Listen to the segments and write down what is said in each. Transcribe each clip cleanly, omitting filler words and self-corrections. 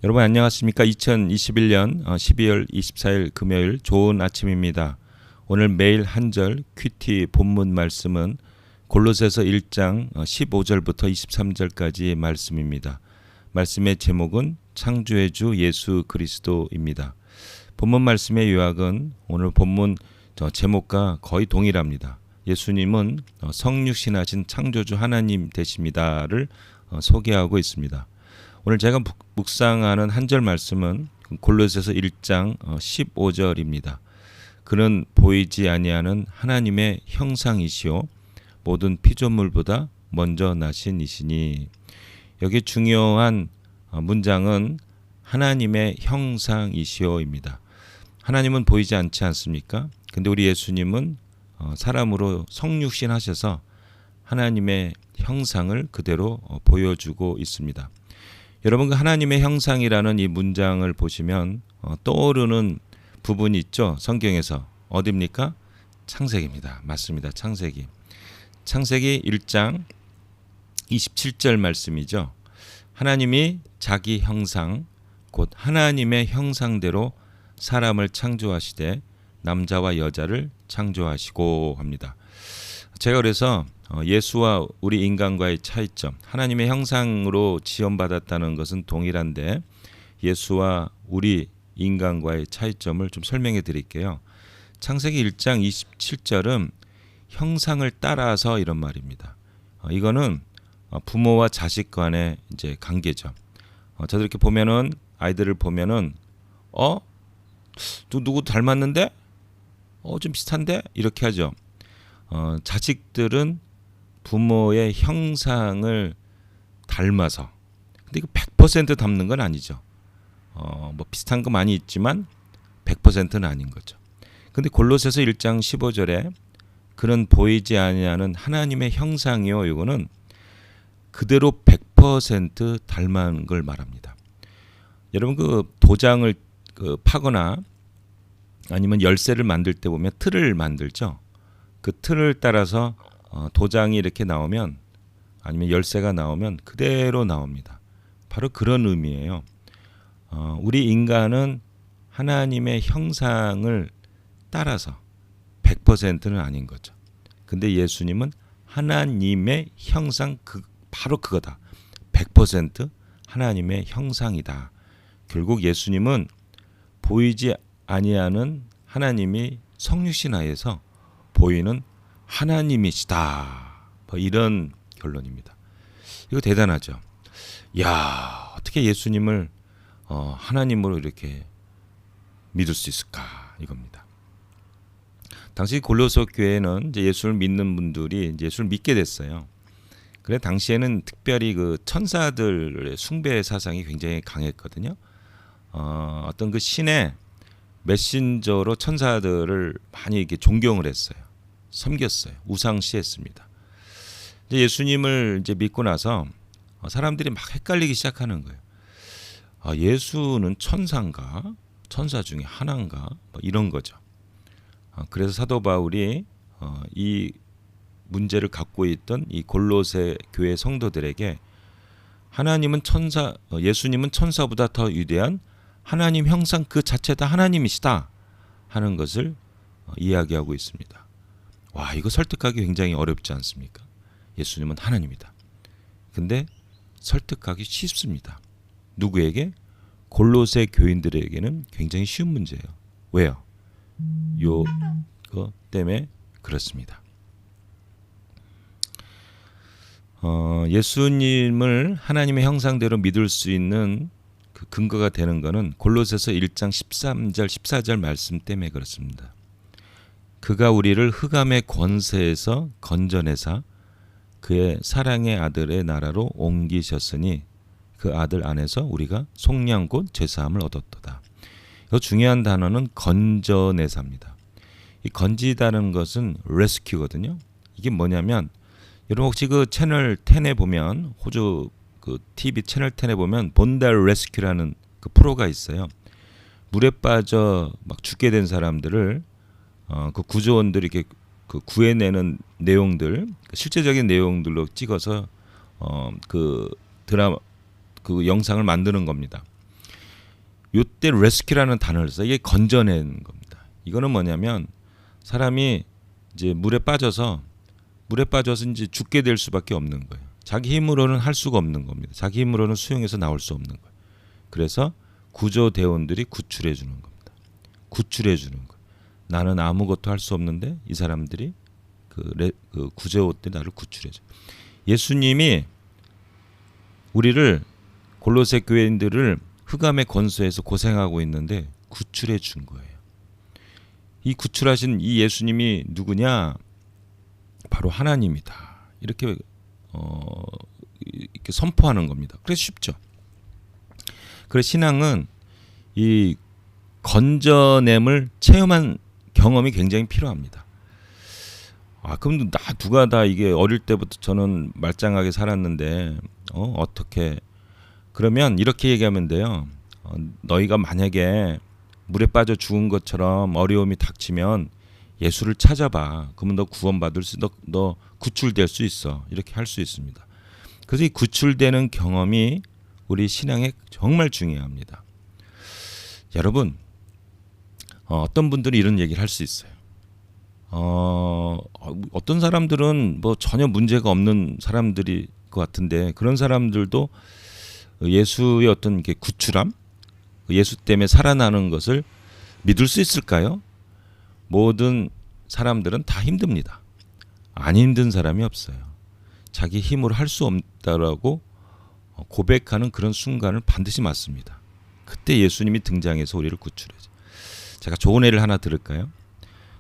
여러분 안녕하십니까? 2021년 12월 24일 금요일 좋은 아침입니다. 오늘 매일 한 절 큐티 본문 말씀은 골로새서 1장 15절부터 23절까지의 말씀입니다. 말씀의 제목은 창조의 주 예수 그리스도입니다. 본문 말씀의 요약은 오늘 본문 제목과 거의 동일합니다. 예수님은 성육신하신 창조주 하나님 되십니다를 소개하고 있습니다. 오늘 제가 묵상하는 한 절 말씀은 골로새서 1장 15절입니다. 그는 보이지 아니하는 하나님의 형상이시요 모든 피조물보다 먼저 나신 이시니. 여기 중요한 문장은 하나님의 형상이시요입니다. 하나님은 보이지 않지 않습니까? 근데 우리 예수님은 사람으로 성육신 하셔서 하나님의 형상을 그대로 보여주고 있습니다. 여러분, 그 하나님의 형상이라는 이 문장을 보시면 떠오르는 부분이 있죠. 성경에서 어디입니까? 창세기입니다. 맞습니다. 창세기 1장 27절 말씀이죠. 하나님이 자기 형상 곧 하나님의 형상대로 사람을 창조하시되 남자와 여자를 창조하시고 합니다. 제가 그래서 예수와 우리 인간과의 차이점, 하나님의 형상으로 지원받았다는 것은 동일한데 예수와 우리 인간과의 차이점을 좀 설명해 드릴게요. 창세기 1장 27절은 형상을 따라서 이런 말입니다. 이거는 부모와 자식 간의 이제 관계죠. 저도 이렇게 보면은 아이들을 보면은 누구 닮았는데? 좀 비슷한데? 이렇게 하죠. 자식들은 부모의 형상을 닮아서, 근데 이거 100% 닮는 건 아니죠. 뭐 비슷한 거 많이 있지만 100%는 아닌 거죠. 근데 골로새서 1장 15절에 그는 보이지 아니하는 하나님의 형상이요, 이거는 그대로 100% 닮은 걸 말합니다. 여러분, 그 도장을 파거나 아니면 열쇠를 만들 때 보면 틀을 만들죠. 그 틀을 따라서 도장이 이렇게 나오면, 아니면 열쇠가 나오면 그대로 나옵니다. 바로 그런 의미예요. 우리 인간은 하나님의 형상을 따라서 100%는 아닌 거죠. 근데 예수님은 하나님의 형상, 바로 그거다. 100% 하나님의 형상이다. 결국 예수님은 보이지 아니하는 하나님이 성육신하에서 보이는 하나님이시다. 뭐 이런 결론입니다. 이거 대단하죠. 야, 어떻게 예수님을 하나님으로 이렇게 믿을 수 있을까, 이겁니다. 당시 골로새 교회는 이제 예수를 믿는 분들이 이제 예수를 믿게 됐어요. 그래 당시에는 특별히 그 천사들의 숭배 사상이 굉장히 강했거든요. 어떤 그 신의 메신저로 천사들을 많이 이렇게 존경을 했어요. 섬겼어요. 우상시했습니다. 이제 예수님을 이제 믿고 나서 사람들이 막 헷갈리기 시작하는 거예요. 예수는 천사인가? 천사 중에 하나인가? 뭐 이런 거죠. 그래서 사도 바울이 이 문제를 갖고 있던 이 골로새 교회 성도들에게 예수님은 천사보다 더 위대한 하나님 형상 그 자체다 하나님이시다 하는 것을 이야기하고 있습니다. 와, 이거 설득하기 굉장히 어렵지 않습니까? 예수님은 하나님이다. 근데 설득하기 쉽습니다. 누구에게? 골로새 교인들에게는 굉장히 쉬운 문제예요. 왜요? 그거 때문에 그렇습니다. 예수님을 하나님의 형상대로 믿을 수 있는 그 근거가 되는 것은 골로새서 1장 13절 14절 말씀 때문에 그렇습니다. 그가 우리를 흑암의 권세에서 건져내사 그의 사랑의 아들의 나라로 옮기셨으니 그 아들 안에서 우리가 속량 곧 죄사함을 얻었도다. 이 중요한 단어는 건져내사입니다. 이 건지다는 것은 레스큐거든요. 이게 뭐냐면, 여러분 혹시 그 채널 10에 보면, 호주 그 TV 채널 10에 보면 본다 레스큐라는 그 프로가 있어요. 물에 빠져 막 죽게 된 사람들을 그 구조원들이 이렇게 그 구해내는 내용들, 실제적인 내용들로 찍어서 그 드라마 그 영상을 만드는 겁니다. 요때 레스큐라는 단어를 써서 이게 건져낸 겁니다. 이거는 뭐냐면 사람이 이제 물에 빠져서 이제 죽게 될 수밖에 없는 거예요. 자기 힘으로는 할 수가 없는 겁니다. 자기 힘으로는 수영해서 나올 수 없는 거예요. 그래서 구조대원들이 구출해 주는 겁니다. 구출해 주는 거예요. 나는 아무것도 할 수 없는데 이 사람들이 그 구조대원들이 나를 구출해 줘. 예수님이 우리를 골로새 교회인들을 흑암의 권세에서 고생하고 있는데 구출해 준 거예요. 이 구출하신 이 예수님이 누구냐? 바로 하나님이다. 이렇게 이렇게 선포하는 겁니다. 그래서 쉽죠. 그래서 신앙은 이 건져냄을 체험한 경험이 굉장히 필요합니다. 그럼 누가 다 이게 어릴 때부터 저는 말짱하게 살았는데 어떻게 그러면 이렇게 얘기하면 돼요. 너희가 만약에 물에 빠져 죽은 것처럼 어려움이 닥치면 예수를 찾아봐. 그러면 너 구원받을 너 구출될 수 있어. 이렇게 할 수 있습니다. 그래서 이 구출되는 경험이 우리 신앙에 정말 중요합니다. 여러분, 어떤 분들이 이런 얘기를 할 수 있어요. 어떤 사람들은 뭐 전혀 문제가 없는 사람들일 것 같은데 그런 사람들도 예수의 어떤 게 구출함, 예수 때문에 살아나는 것을 믿을 수 있을까요? 모든 사람들은 다 힘듭니다. 안 힘든 사람이 없어요. 자기 힘으로 할 수 없다라고 고백하는 그런 순간을 반드시 맞습니다. 그때 예수님이 등장해서 우리를 구출해줘. 제가 좋은 예를 하나 들을까요?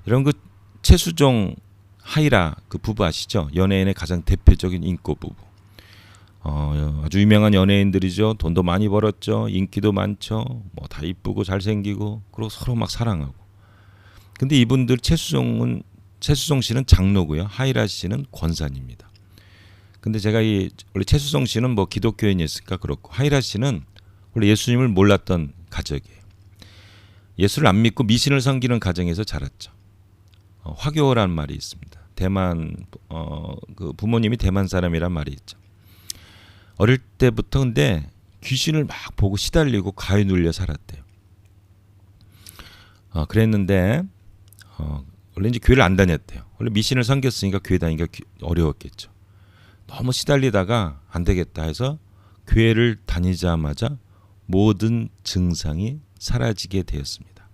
여러분 그 최수종 하이라 그 부부 아시죠? 연예인의 가장 대표적인 인기 부부. 아주 유명한 연예인들이죠. 돈도 많이 벌었죠. 인기도 많죠. 뭐 다 이쁘고 잘생기고 그리고 서로 막 사랑하고. 근데 이분들 최수종 씨는 장로고요. 하이라 씨는 권사입니다. 근데 제가 원래 최수종 씨는 뭐 기독교인이었을까 그렇고 하이라 씨는 원래 예수님을 몰랐던 가족이에요. 예수를 안 믿고 미신을 섬기는 가정에서 자랐죠. 화교라는 말이 있습니다. 대만 그 부모님이 대만 사람이란 말이 있죠. 어릴 때부터 근데 귀신을 막 보고 시달리고 가위 눌려 살았대요. 그랬는데 원래 이제 교회를 안 다녔대요. 원래 미신을 섬겼으니까 교회 다니기가 어려웠겠죠. 너무 시달리다가 안 되겠다 해서 교회를 다니자마자 모든 증상이 사라지게 되었습니다.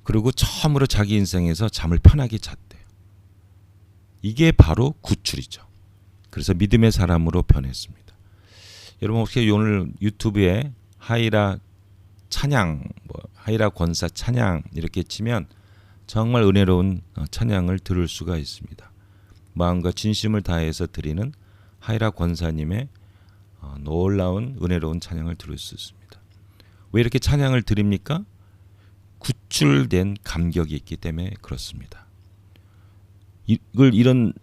그리고 처음으로 자기 인생에서 잠을 편하게 잤대요. 이게 바로 구출이죠. 그래서 믿음의 사람으로 변했습니다. 여러분 혹시 오늘 유튜브에 하이라 찬양, 하이라 권사 찬양 이렇게 치면 정말 은혜로운 찬양을 들을 수가 있습니다. 마음과 진심을 다해서 드리는 하이라 권사님의 놀라운 은혜로운 찬양을 들을 수 있습니다. 왜 이렇게 찬양을 드립니까? 구출된 감격이 있기 때문에 그렇습니다. 이런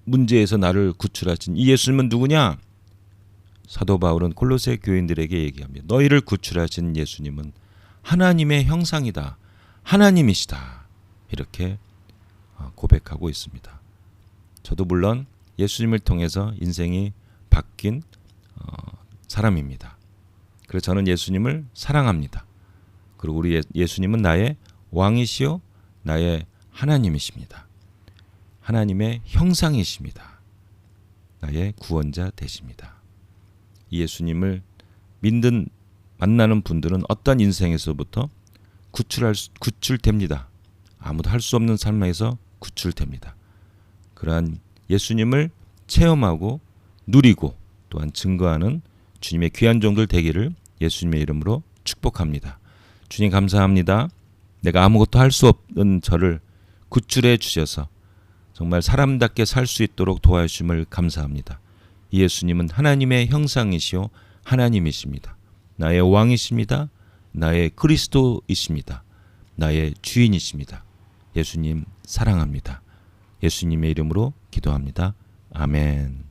문제에서 나를 구출하신 이 예수님은 누구냐? 사도 바울은 골로새 교인들에게 얘기합니다. 너희를 구출하신 예수님은 하나님의 형상이다. 하나님이시다. 이렇게 고백하고 있습니다. 저도 물론 예수님을 통해서 인생이 바뀐 사람입니다. 그래서 저는 예수님을 사랑합니다. 그리고 우리 예수님은 나의 왕이시요 나의 하나님이십니다. 하나님의 형상이십니다. 나의 구원자 되십니다. 이 예수님을 만나는 분들은 어떤 인생에서부터 구출됩니다. 아무도 할 수 없는 삶에서 구출됩니다. 그러한 예수님을 체험하고 누리고 또한 증거하는 주님의 귀한 종들 되기를 예수님의 이름으로 축복합니다. 주님 감사합니다. 내가 아무것도 할 수 없는 저를 구출해 주셔서 정말 사람답게 살 수 있도록 도와주심을 감사합니다. 이 예수님은 하나님의 형상이시오 하나님이십니다. 나의 왕이십니다. 나의 그리스도이십니다. 나의 주인이십니다. 예수님 사랑합니다. 예수님의 이름으로 기도합니다. 아멘.